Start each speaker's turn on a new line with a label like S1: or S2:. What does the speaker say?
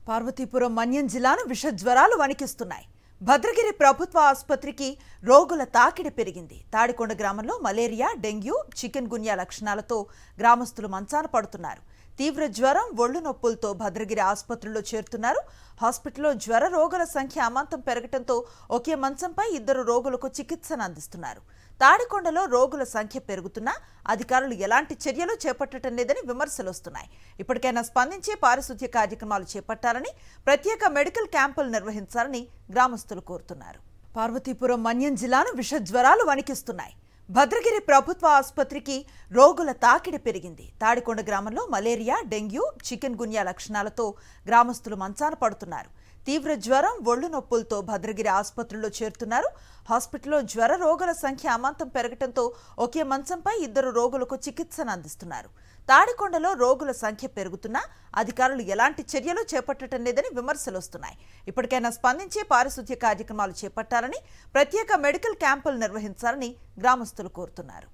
S1: పార్వతీపురం మన్యం జిల్లాను విష జ్వరాలు వణికిస్తున్నాయి. భద్రగిరి ప్రభుత్వ ఆసుపత్రికి రోగుల తాకిడి పెరిగింది. తాడికొండ గ్రామంలో మలేరియా, డెంగ్యూ, చికెన్ గున్యా లక్షణాలతో గ్రామస్తులు మంచాన పడుతున్నారు. తీవ్ర జ్వరం, ఒళ్ళు నొప్పులతో భద్రగిరి ఆసుపత్రిలో చేరుతున్నారు. హాస్పిటల్లో జ్వర రోగుల సంఖ్య అమాంతం పెరగడంతో ఒకే మంచంపై 2 రోగులకు చికిత్సను అందిస్తున్నారు. తాడికొండలో రోగుల సంఖ్య పెరుగుతున్నా అధికారులు ఎలాంటి చర్యలు చేపట్టడం లేదని విమర్శలు వస్తున్నాయి. ఇప్పటికైనా స్పందించి పారిశుద్ధ్య కార్యక్రమాలు చేపట్టాలని, ప్రత్యేక మెడికల్ క్యాంపులు నిర్వహించాలని గ్రామస్తులు కోరుతున్నారు. పార్వతీపురం మన్యం జిల్లాను విష జ్వరాలు వణికిస్తున్నాయి. భద్రగిరి ప్రభుత్వ ఆసుపత్రికి రోగుల తాకిడి పెరిగింది. తాడికొండ గ్రామంలో మలేరియా, డెంగ్యూ, చికెన్ గున్యా లక్షణాలతో గ్రామస్తులు మంచాన పడుతున్నారు. తీవ్ర జ్వరం, ఒళ్ళు నొప్పులతో భద్రగిరి ఆసుపత్రిలో చేరుతున్నారు. హాస్పిటల్లో జ్వర రోగుల సంఖ్య అమాంతం పెరగడంతో ఒకే మంచంపై 2 రోగులకు చికిత్సను అందిస్తున్నారు. తాడికొండలో రోగుల సంఖ్య పెరుగుతున్నా అధికారులు ఎలాంటి చర్యలు చేపట్టడం లేదని విమర్శలు వస్తున్నాయి. ఇప్పటికైనా స్పందించి పారిశుద్ధ్య కార్యక్రమాలు చేపట్టాలని, ప్రత్యేక మెడికల్ క్యాంపులు నిర్వహించాలని గ్రామస్తులు కోరుతున్నారు.